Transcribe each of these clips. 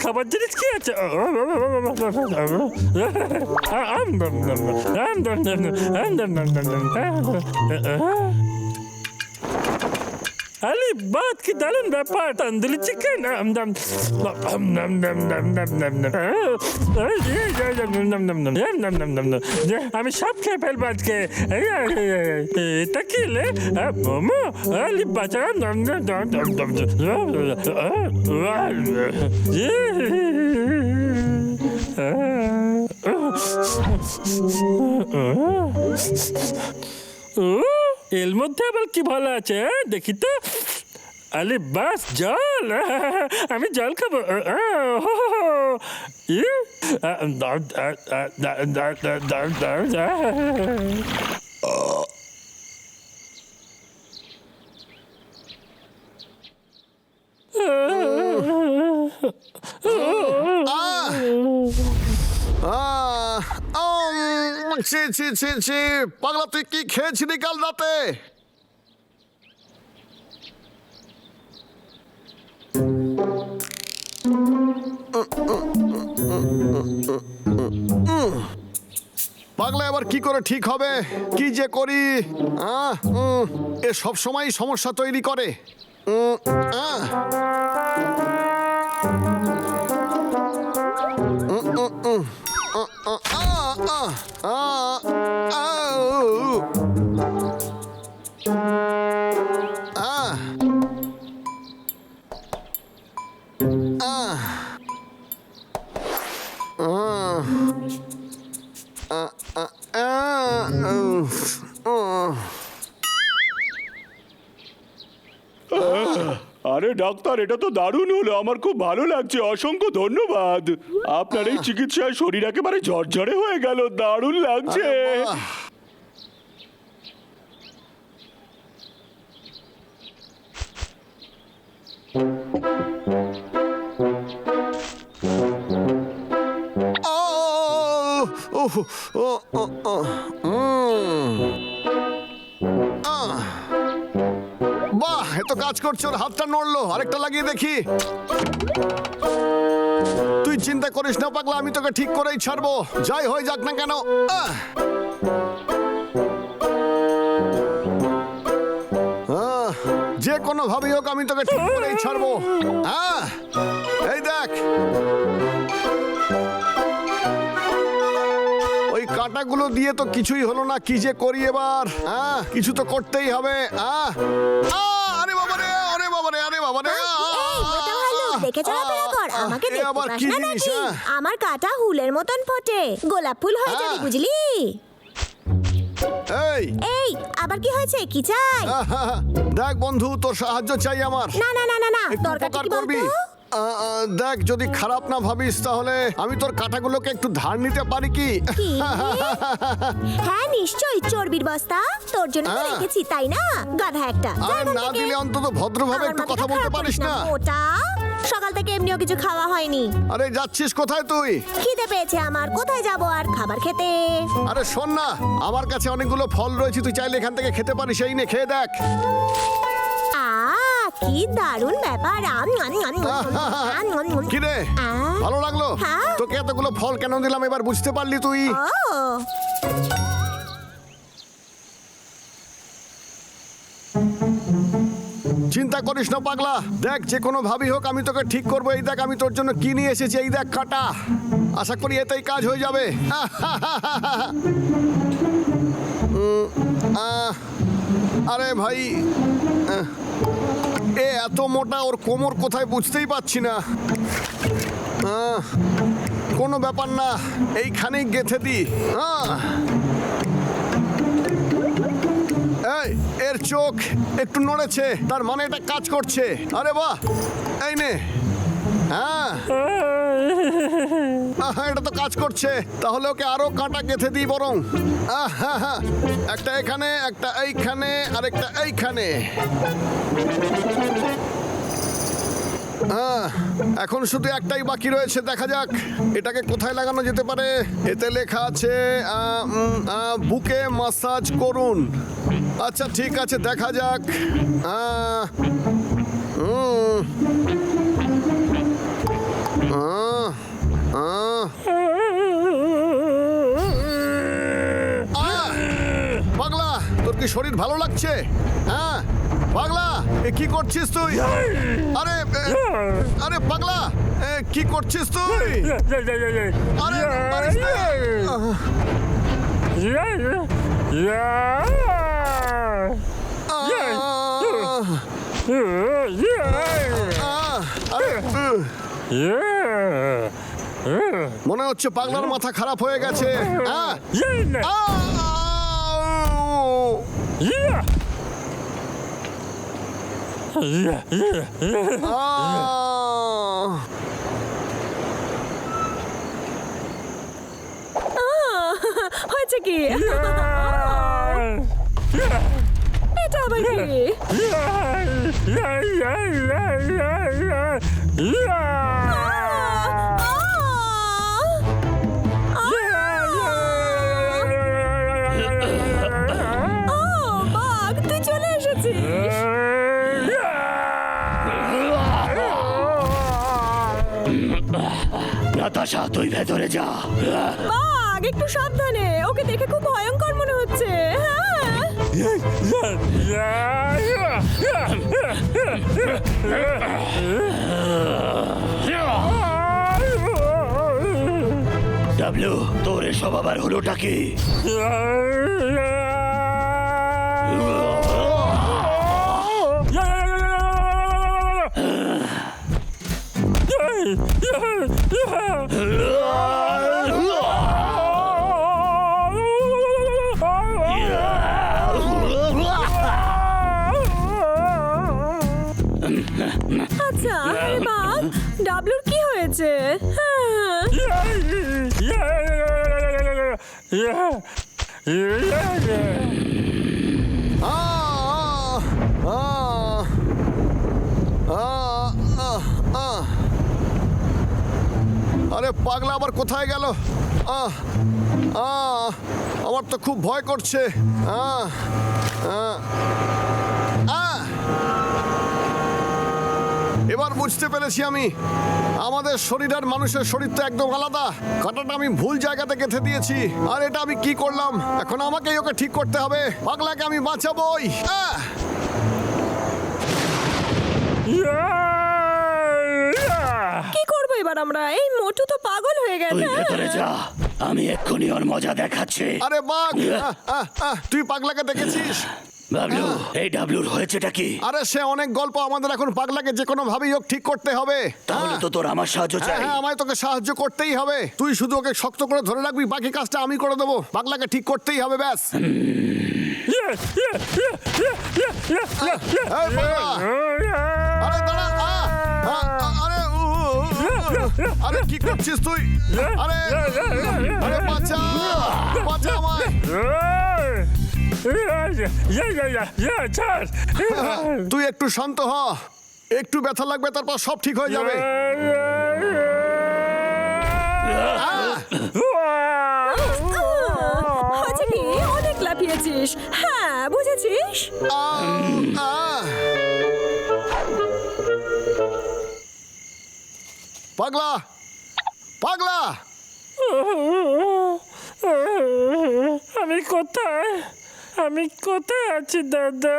খাবার জিনিস কি আছে? আলি বাদ কি দারুণ ব্যাপার, তন্দুরি চিকেন। আমি সব খেয়ে ফেলবো আজকে। এটা কি লে? মোমো? আলি বাচ্চা এর মধ্যে আবার কি ভালো আছে দেখি তো। আরে বাস জল, আমি জল খাবো। পাগলা, তুই কি খেয়েছিলি কাল রাতে? পাগলা, এবার কি করে ঠিক হবে? কি যে করি, এ সব সময় সমস্যা তৈরি করে। আরে ডাক্তার, এটা তো দারুণ হলো, আমার খুব ভালো লাগছে, অসংখ্য ধন্যবাদ। আপনার এই চিকিৎসায় শরীর একেবারে ঝরঝরে হয়ে গেল, দারুণ লাগছে। বাহ, এত কাজ করছো, ওর হাতটা নড়লো, আরেকটা লাগিয়ে দেখি। তুই চিন্তা করিস না পাগলা, আমি তোকে ঠিক করেই ছাড়বো, যাই হয়ে যাক না কেন। যে কোনো ভাবেই হোক আমি তোকে ঠিক করেই ছাড়বো। এই দেখ, ওই কাঁটাগুলো দিয়ে তো কিছুই হলো না, কি যে করি এবার। কিছু তো করতেই হবে। আরে বাবা রে, আরে বাবা রে, আরে বাবা রে। দেখে চলাফেরা কর, আমাকে দেখতে আবার পাস কি না জিনিস? নাকি? আমার কাটা হুলের মতন ফোটে, গোলাপ ফুল হয়ে যাবে, বুঝলি? এই এই আবার কি হয়েছে, কি চাই? দেখ বন্ধু, তোর সাহায্য চাই আমার। না না না না না, একটু দরকারটা উপকার কি করবি? বলতো? দেখ, যদি খারাপ না ভাবিস তাহলে আমি তোর কাঁটাগুলোকে একটু ধার নিতে পারি কি? কি? হ্যাঁ নিশ্চয়ই, চর্বির বস্তা তোর জন্য তো রেখেছি, তাই না? গাধা একটা। যা আর এখান না থেকে। দিলে অন্তত ভদ্রভাবে আমার একটু মাথাটা কথা বলতে খারাপ পারিস করিস না? ওটা সকাল থেকে এমনিও কিছু খাওয়া হয়নি। আরে যাচ্ছিস কোথায় তুই? খিদে পেয়েছে আমার, কোথায় যাব আর খাবার খেতে? আরে শোন না, আমার কাছে অনেকগুলো ফল রয়েছে, তুই চাইলে এখান থেকে খেতে পারিস, এই নে খেয়ে দেখ। কি দারুণ ব্যাপার। কি রে, ভালো লাগলো? হ্যাঁ। তোকে এতগুলো ফল কেন দিলাম এবার বুঝতে পারলি তুই? চিন্তা করিস না পাগলা, দেখ যে কোনো ভাবেই হোক আমি তোকে ঠিক করবো। এই দেখ আমি তোর জন্য কি নিয়ে এসেছি, এই দেখ কাটা, আশা করি এতেই কাজ হয়ে যাবে। আরে ভাই, এ এত মোটা, ওর কোমর কোথায় বুঝতেই পারছি না। কোনো ব্যাপার না, এইখানেই গেঁথে দি। এই, এর চোখ একটু নড়েছে, তার মানে এটা কাজ করছে। আরে বাহ, এই নে। হ্যাঁ, এটা তো কাজ করছে, তাহলে ওকে আরো কাঁটা গেঁথে দিই বরং। একটা এখানে, একটা এইখানে, আর একটা এইখানে। এখন শুধু একটাই বাকি রয়েছে, দেখা যাক এটাকে কোথায় লাগানো যেতে পারে। এতে লেখা আছে বুকে মাসাজ করুন। আচ্ছা ঠিক আছে, দেখা যাক। পাগলা, তোর কি শরীর ভালো লাগছে? হ্যাঁ পাগলা, কি করছিস তুই? আরে আরে পাগলা, কি করছিস তুই? আরে পারিস না। মনে হচ্ছে পাগলার মাথা খারাপ হয়ে গেছে। হয়েছে কি? এটা আবার কি? বাঘ, তুই চলে এসেছিস। নাতাশা, তুই ভেতরে যা। বাঘ, একটু সাবধানে, ওকে দেখে খুব ভয়ঙ্কর মনে হচ্ছে। ডাবলু, তোর এসব আবার হলোটা কি? আচ্ছা, আরে বাঘ, ডাবলুর কি হয়েছে? আরে পাগলা আবার কোথায় গেল? আমার তো খুব ভয় করছে। এবার বুঝতে পেরেছি আমি, আমাদের শরীর আর মানুষের শরীর তো একদম আলাদা। কাঁটাটা আমি ভুল জায়গাতে গেঁথে দিয়েছি, আর এটা আমি কি করলাম? এখন আমাকেই ওকে ঠিক করতে হবে। পাগলাকে আমি বাঁচাবোই। কি করবো এবার আমরা? এই মোটু তো পাগল হয়ে তুই গেছে। ভেতরে যা, আমি এক্ষুনি ওর মজা দেখাচ্ছি। আরে বাঘ, তুই পাগলাকে দেখেছিস? ডাবলু, এই ডাবলুর হয়েছেটা কি? আরে সে অনেক গল্প, আমাদের এখন পাগলাকে যে কোনো ভাবেই হোক ঠিক করতে হবে। তাহলে তো তোর আমার সাহায্য চাই। হ্যাঁ, আমায় তোকে সাহায্য করতেই হবে। তুই শুধু ওকে শক্ত করে ধরে রাখবি, বাকি কাজটা আমি করে দেবো। পাগলাকে ঠিক করতেই হবে, ব্যাস। এই পাগলা, আরে দাঁড়া। আরে কি করছিস তুই? আরে আরে বাঁচা, বাঁচা আমায়। তুই একটু শান্ত হ, একটু ব্যথা লাগবে, তারপর সব ঠিক হয়ে যাবে। হয়েছে কি? অনেক লাফিয়েছিস। হ্যাঁ, বুঝেছিস। পাগলা, পাগলা, আমি কোথায়? আমি কোথায় আছি দাদা?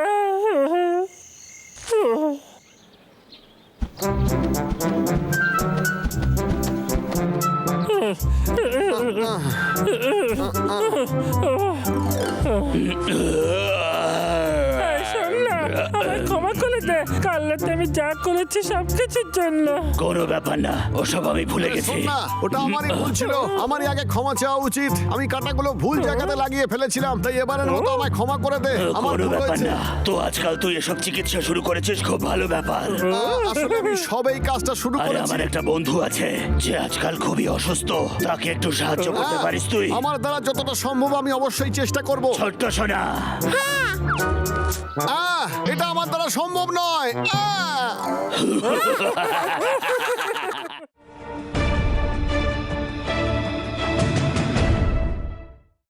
আমায় ক্ষমা করে দে, কাল রাতে আমি যা করেছি সবকিছুর জন্য। কোনো ব্যাপার না, ওসব আমি ভুলে গেছি। শোন না, ওটা আমারই ভুল ছিল। আমারই আগে ক্ষমা চাওয়া উচিত। আমি কাঁটাগুলো ভুল জায়গাতে লাগিয়ে ফেলেছিলাম, তাই এবারের মতো আমায় ক্ষমা করে দে। আমার কোনো ভুল ব্যাপার হয়েছে। না, তো আজকাল তুই এসব চিকিৎসা শুরু করেছিস, খুব ভালো ব্যাপার। আসলে আমি সবে এই কাজটা শুরু আরে করেছি। আমার একটা বন্ধু আছে যে আজকাল খুবই অসুস্থ, তাকে একটু সাহায্য করতে পারিস তুই? আমার দ্বারা যতটা সম্ভব আমি অবশ্যই চেষ্টা করব। ছোট্ট সোনা, এটা আমার দ্বারা সম্ভব নয়। আহ!